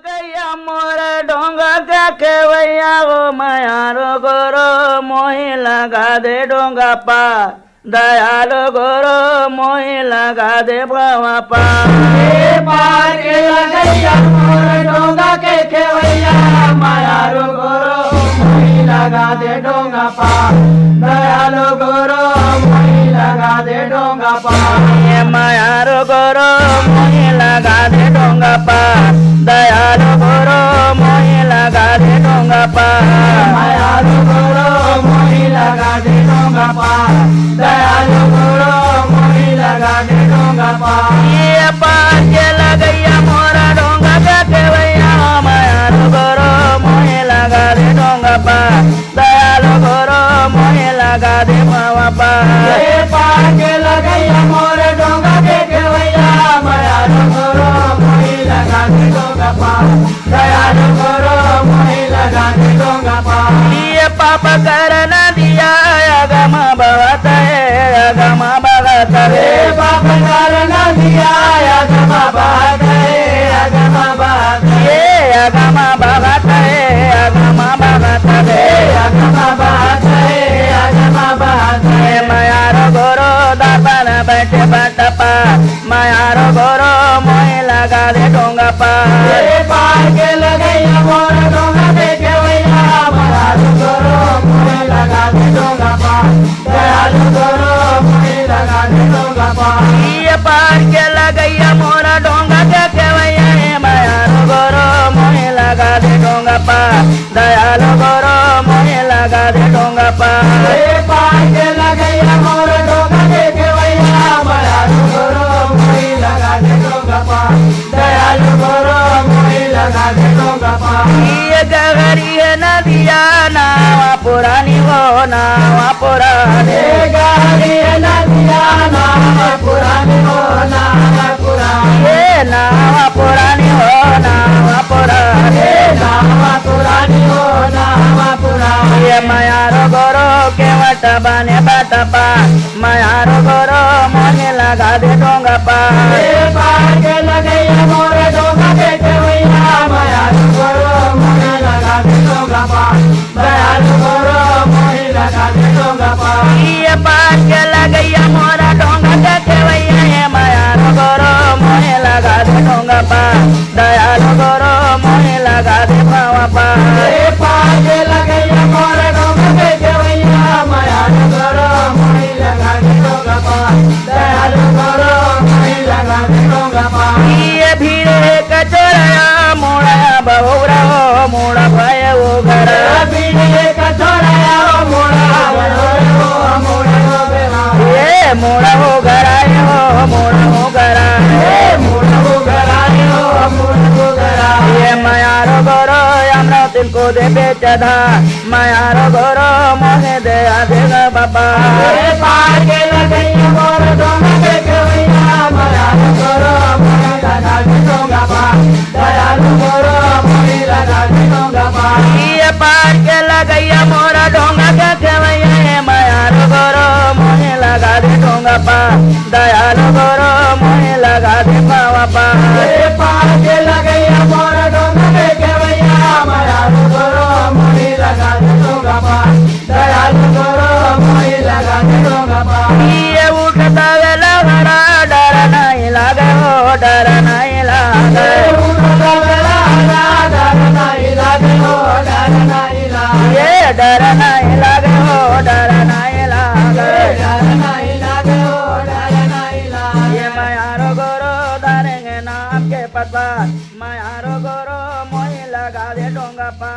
गैया मोर डोंगा का केवैया वो मायारो गोरो मोही लगा दे डोंगा पा दयालो गोरो मोही लगा दे बाबा पा पार के लगैया मोर डोंगा के केवैया मायारो गोरो मोही लगा दे डोंगा पा दयालो गोरो मोही लगा दे डोंगा पा मायारो गोरो मोही लगा दे डोंगा पा दयालो गोरो मोही लगा दे डोंगा पा मायारो गोरो मोही लगा दे डोंगा पा दयालो गोरो मोही लगा दे डोंगा पा ये पार के लगैया मोरा डोंगा का केवैया मायारो गोरो मोही लगा दे डोंगा पा दयालो गोरो मोही लगा दे बाबा पा पार के लगैया मोर डोंगा के केवैया मायारो गोरो मोही लगा दे डोंगा पा दयालो गोरो मोही लगा दे डोंगा पा ये पाप कर न दिया अगम भगत है अगम भगत रे है बाप कर न दिया अगम बात है अगम बात ये अगम भगत है अगम भगत है अगम बात है अगम बात है मायारो गोरो दापन बैठे बटपा मायारो गोरो मोही लगा दे डोंगा पा रे पार के लगैया मोर डोंगा के केवैया मायारो गोरो मोही लगा दे डोंगा पा दयालो गोरो मोही लगा दे डोंगा पा ये पार के लगैया मोरा डोंगा के केवैया मायारो गोरो मोही लगा दे डोंगा पा दयालो गोरो मोही लगा दे डोंगा पा रे पार के लगैया मोर डोंगा के केवैया मायारो गोरो मोही लगा दे डोंगा पा दयालो गोरो मोही लगा दे डोंगा पा ये गगरी है नदिया नावा पुरानी वो नावा पुरानी रे गाड़ी नदिया नाम पुरानी हो नाम पुरानी ये नावा पुरानी हो नावा पुरानी रे नाम पुरानी हो नाम पुरानी ये मायारो गोरो के वट बने बटपा मायारो गोरो मोही लगा दे डोंगा पा रे पार के लगैया मोर डोंगा के केवैया मायारो गोरो मोही लगा दे डोंगा पा दयालो गोरो मोही लगा दे डोंगा पा ये पार के लगैया मोरा डोंगा के केवैया ये मायारो गोरो मोही लगा दे डोंगा पा दयालो गोरो मोही लगा दे बाबा पा रे पार के लगैया मोर डोंगा के केवैया मायारो गोरो मोही लगा दे डोंगा पा दयालो गोरो मोही लगा दे डोंगा पा ये भीड़े कचोरा मोड़ा बहुरा हो मोड़ा भय वो घर ये मोड़ा हो घर आए हो मोड़ा हो घर ये मायारो गोरो अमरा तिनको दे बेचधा मायारो गोरो मोहे दे आधे बाबा ये पार के लगैया मोरा डोंगा के केवैया मायारो गोरो मोहे लगा दे डोंगा पा दयालो गोरो मोहे लगा दे बाबा पा ये उठता वेला हरा डर नहीं लागे हो डर नहीं लागे ये डर नहीं लागे हो डर नहीं लागे ये मायारो गोरो दारेंगे नाम के पतवा मायारो गोरो मोही लगा दे डोंगा पा